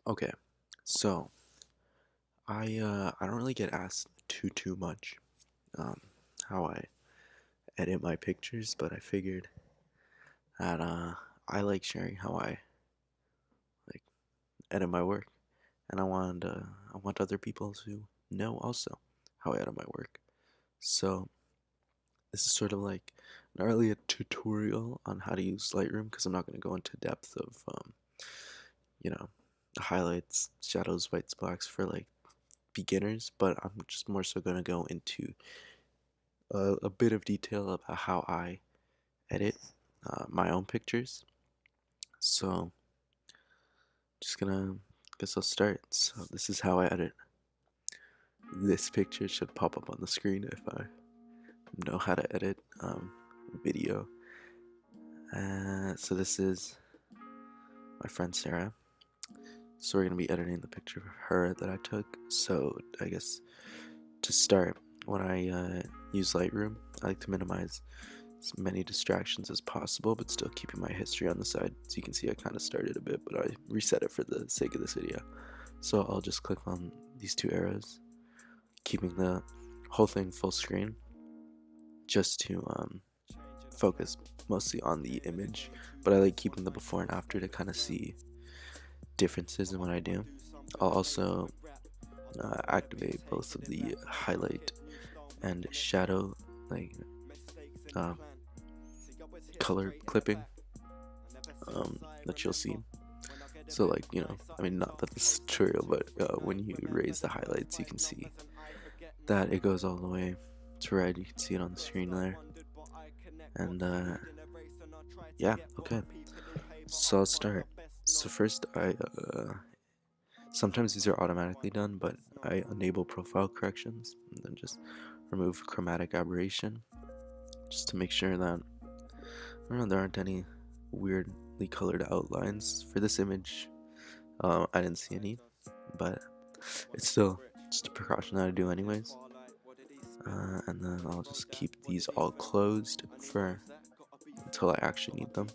Okay, so I don't really get asked too much um how I edit my pictures, but I figured that I like sharing how I like edit my work, and I want other people to know also how I edit my work. So this is sort of like not really a tutorial on how to use Lightroom because I'm not going to go into depth of you know highlights, shadows, whites, blacks for like beginners, but I'm just more so going to go into a bit of detail about how I edit my own pictures. So, just gonna, guess I'll start. So, this is how I edit. This picture should pop up on the screen if I know how to edit video. So, this is my friend Sarah. So, we're gonna be editing the picture of her that I took. So, I guess to start, when I use Lightroom, I like to minimize as many distractions as possible, but still keeping my history on the side. So you can see I kind of started a bit, but I reset it for the sake of this video. So I'll just click on these two arrows, keeping the whole thing full screen, just to focus mostly on the image. But I like keeping the before and after to kind of see differences in what I do. I'll also activate both of the highlight and shadow, like uh, color clipping that you'll see. So like, I mean, not that this is tutorial, but when you raise the highlights, you can see that it goes all the way to red. You can see it on the screen there. And yeah, okay. So I'll start. So first, sometimes these are automatically done, but I enable profile corrections and then just remove chromatic aberration, just to make sure that there aren't any weirdly colored outlines for this image. I didn't see any, but it's still just a precaution that I do anyways. And then I'll just keep these all closed for until I actually need them.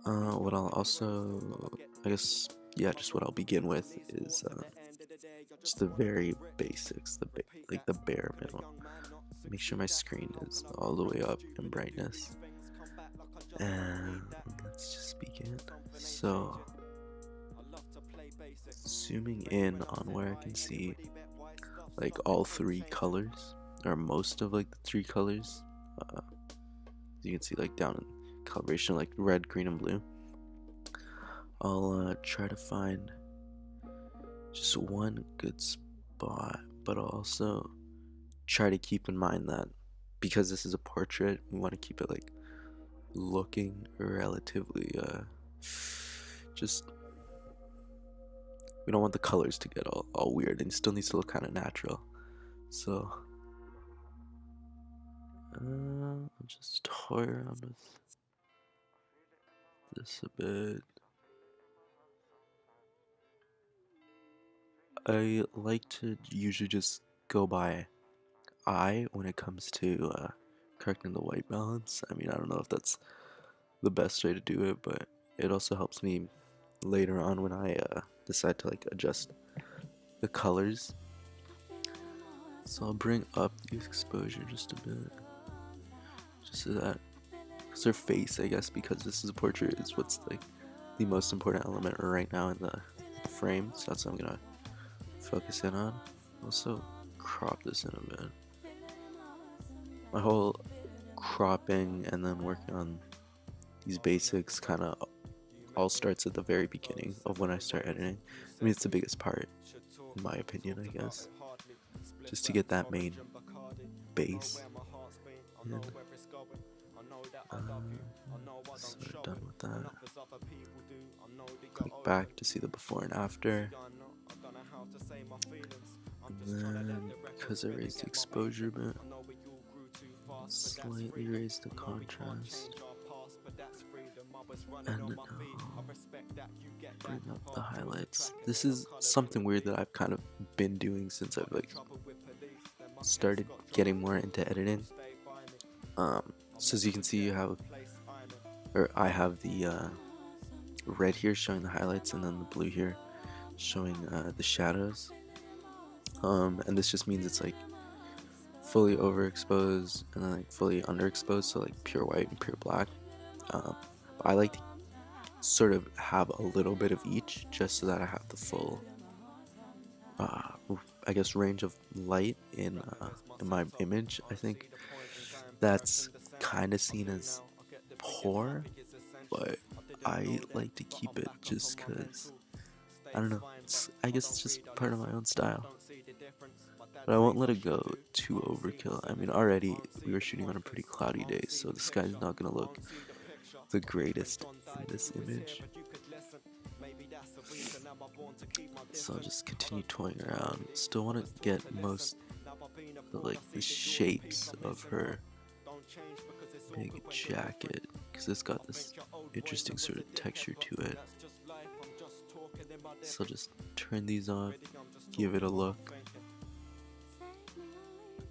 What I'll also, I guess, yeah, just what I'll begin with is just the very basics, like the bare minimum. Make sure my screen is all the way up in brightness. And let's just begin. So, zooming in on where I can see like all three colors, or most of like the three colors. You can see like down in calibration, like red, green, and blue. I'll try to find just one good spot, but I'll also try to keep in mind that because this is a portrait, we want to keep it like looking relatively just, we don't want the colors to get all weird, and it still needs to look kind of natural. So I'll just toy around with this a bit. I like to usually just go by eye when it comes to correcting the white balance. I mean, I don't know if that's the best way to do it, but it also helps me later on when I decide to like adjust the colors. So I'll bring up the exposure just a bit, just so that, because her face, I guess, because this is a portrait, is what's like the most important element right now in the frame. So that's what I'm gonna focus in on. Also crop this in a bit. My whole cropping and then working on these basics kind of all starts at the very beginning of when I start editing. I mean, it's the biggest part, in my opinion, I guess, just to get that main base. And, so done with that. Click back to see the before and after. And then, because I raised the exposure a bit, slightly raise the contrast. And bring up the highlights. This is something weird that I've kind of been doing since I've like started getting more into editing. So as you can see, I have the red here showing the highlights, and then the blue here showing the shadows. And this just means it's like fully overexposed and then like fully underexposed, so like pure white and pure black. I like to sort of have a little bit of each just so that I have the full I guess range of light in my image. I think that's kind of seen as poor, but I like to keep it just because I don't know. I guess it's just part of my own style. But I won't let it go too overkill. I mean, already we were shooting on a pretty cloudy day, so the sky's not gonna look the greatest in this image. So I'll just continue toying around. Still want to get most of like the shapes of her big jacket, because it's got this interesting sort of texture to it. So just turn these on, give it a look.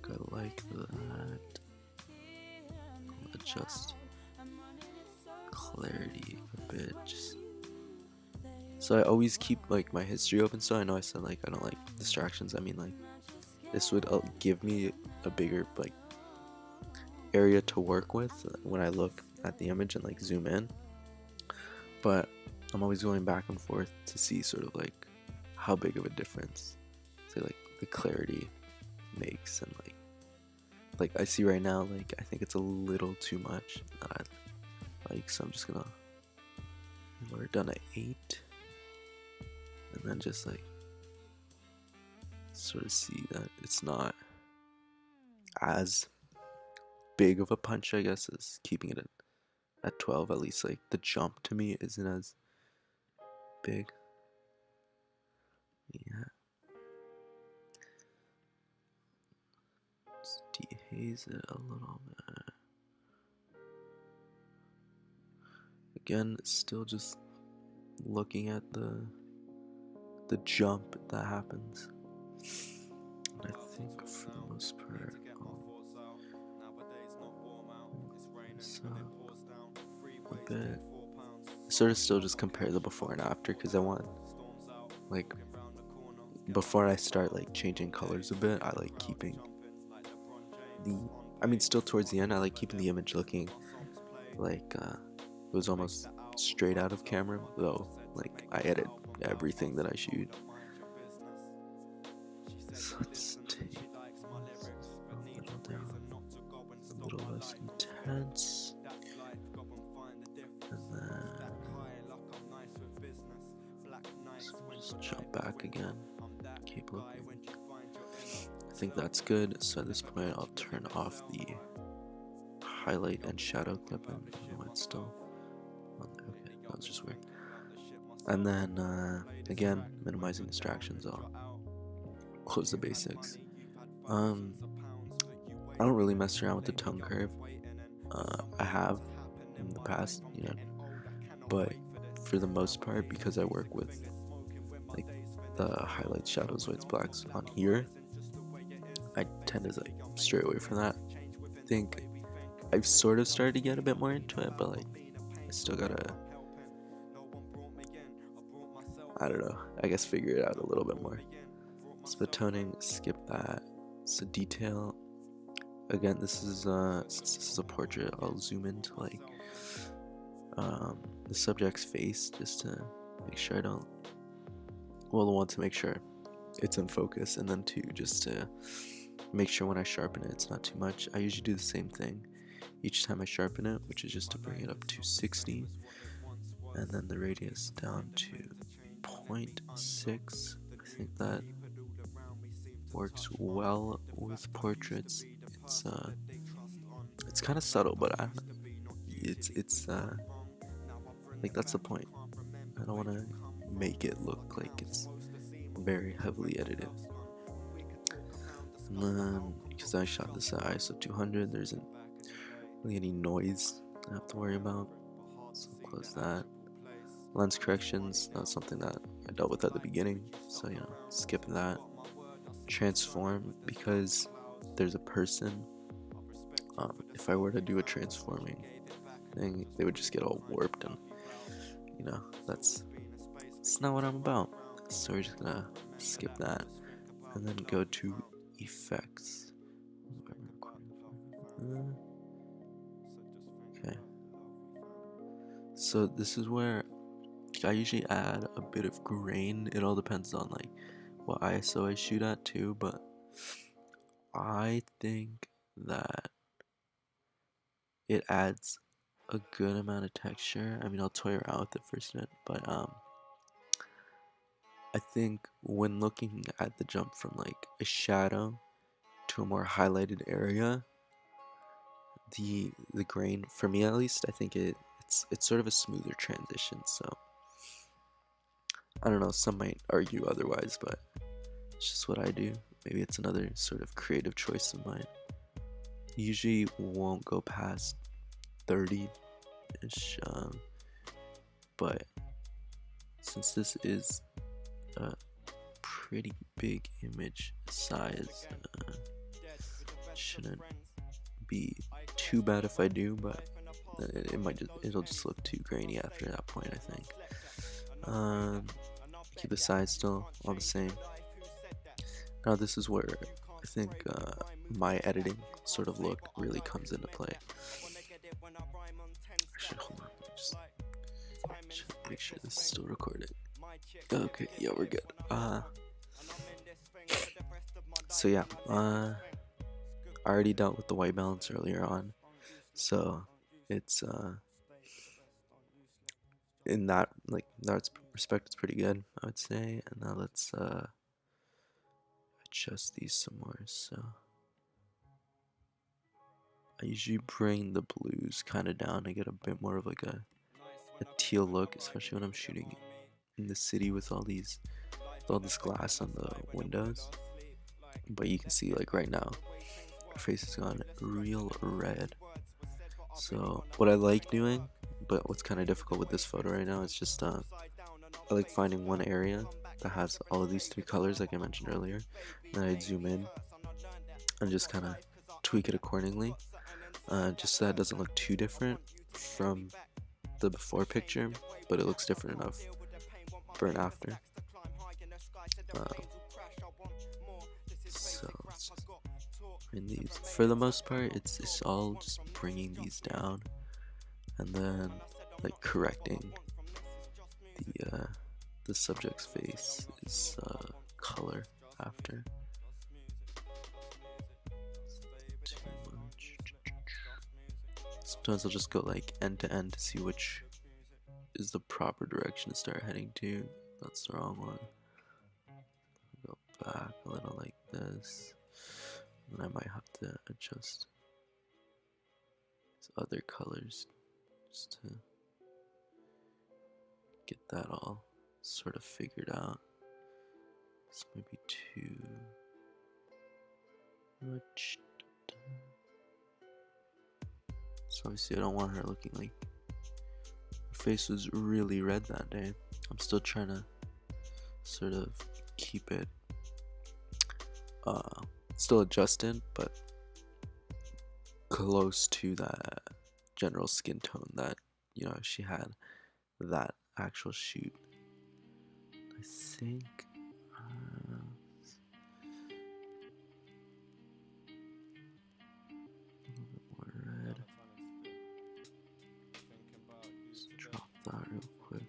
I like that. I'll adjust clarity a bit. So I always keep like my history open, so I know I said like I don't like distractions. I mean, like this would give me a bigger like area to work with when I look at the image and like zoom in, but I'm always going back and forth to see sort of like how big of a difference say like the clarity makes. And like I see right now, like I think it's a little too much that I like, so I'm just gonna lower it down to 8 and then just like sort of see that it's not as big of a punch, I guess, as keeping it at 12. At least like the jump to me isn't as big. Yeah. Just dehaze it a little bit. Again, still just looking at the jump that happens. And I think for the most part, so a bit. Sort of still just compare the before and after, because I want like before I start like changing colors a bit, I like keeping I mean still towards the end I like keeping the image looking like it was almost straight out of camera, though like I edit everything that I shoot. So let's take a little down, a little less intense, and then just jump back again, keep looking. I think that's good. So at this point I'll turn off the highlight and shadow clipping. I don't know why it's still on there. Okay, that was just weird. And then again, minimizing distractions, I'll close the basics. I don't really mess around with the tone curve. I have in the past, you know, but for the most part, because I work with like the highlights, shadows, whites, blacks on here, I tend to like stray away from that. I think I've sort of started to get a bit more into it, but like I still gotta, I don't know, I guess figure it out a little bit more. Split toning, skip that. So detail, again, this is since this is a portrait, I'll zoom into like the subject's face just to make sure I don't, well, one, to make sure it's in focus, and then two, just to make sure when I sharpen it it's not too much. I usually do the same thing each time I sharpen it, which is just to bring it up to 60 and then the radius down to 0.6. I think that works well with portraits. It's kind of subtle, but it's like that's the point. I don't want to make it look like it's very heavily edited. And then because I shot this at ISO 200, there isn't really any noise I have to worry about, so I'll close that. Lens corrections, that's something that I dealt with at the beginning, so you know, skip that. Transform, because there's a person, if I were to do a transforming thing, they would just get all warped, and you know, it's not what I'm about. So we're just gonna skip that and then go to effects. Okay. So this is where I usually add a bit of grain. It all depends on like what ISO I shoot at too, but I think that it adds a good amount of texture. I mean, I'll toy around with it first a minute, but I think when looking at the jump from like a shadow to a more highlighted area, the grain, for me at least, I think it's sort of a smoother transition. So I don't know, some might argue otherwise, but it's just what I do. Maybe it's another sort of creative choice of mine. Usually won't go past 30-ish, but since this is a pretty big image size, shouldn't be too bad if I do, but it'll just look too grainy after that point, I think. Keep the size still all the same. Now this is where I think my editing sort of look really comes into play. Actually, hold on, just make sure this is still recorded. Okay, yeah, we're good. So yeah, I already dealt with the white balance earlier on, so it's in that respect it's pretty good, I would say. And now let's adjust these some more. So I usually bring the blues kind of down to get a bit more of like a teal look, especially when I'm shooting in the city with all this glass on the windows. But you can see like right now her face has gone real red. So what I like doing, but what's kind of difficult with this photo right now, is just I like finding one area that has all of these three colors like I mentioned earlier, and then I'd zoom in and just kind of tweak it accordingly, just so that it doesn't look too different from the before picture, but it looks different enough for an after. So in these, for the most part, it's all just bringing these down and then like correcting the subject's face is color after. Too much. Sometimes I'll just go like end to end to see which is the proper direction to start heading to. That's the wrong one. Go back a little like this, and I might have to adjust these other colors just to get that all sort of figured out. This might be too much. So obviously I don't want her looking like her face was really red that day. I'm still trying to sort of keep it still adjusted, but close to that general skin tone that, you know, she had that actual shoot. I think a little bit more red. Just drop that real quick.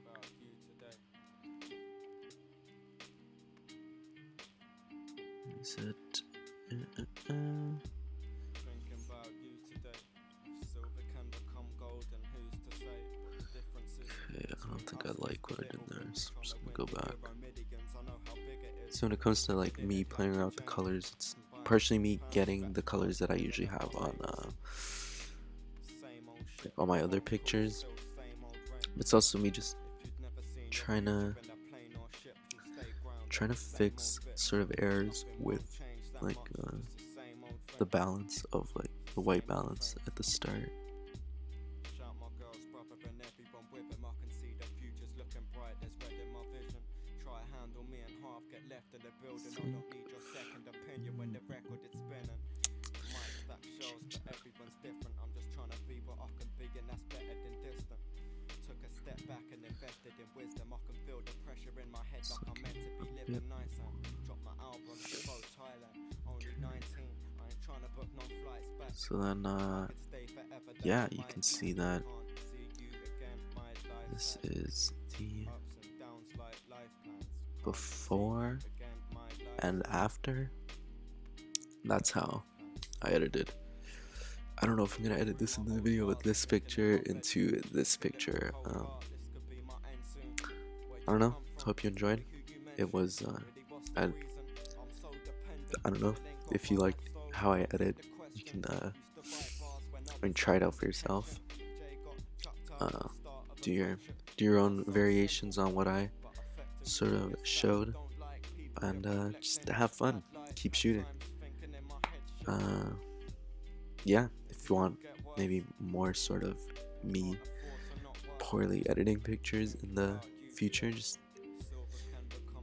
Is it? Okay, I don't think I like what I did there, so I'm just gonna go back. So when it comes to like me playing around with the colors, it's partially me getting the colors that I usually have on all my other pictures. It's also me just trying to fix sort of errors with like the balance of like the white balance at the start. So then, yeah, you can see that this is the before and after. That's how I edited. I don't know if I'm gonna edit this into the video, but this picture into this picture. I don't know. Hope you enjoyed. It was, I don't know if you liked how I edit. You can, try it out for yourself. Do your own variations on what I sort of showed, and just have fun. Keep shooting. Yeah, if you want maybe more sort of me poorly editing pictures in the future, just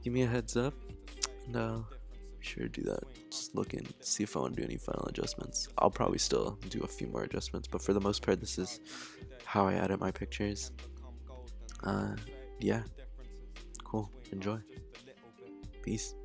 give me a heads up, and be sure to do that. Just look and see if I want to do any final adjustments. I'll probably still do a few more adjustments, but for the most part, this is how I edit my pictures. Yeah, cool. Enjoy. Peace.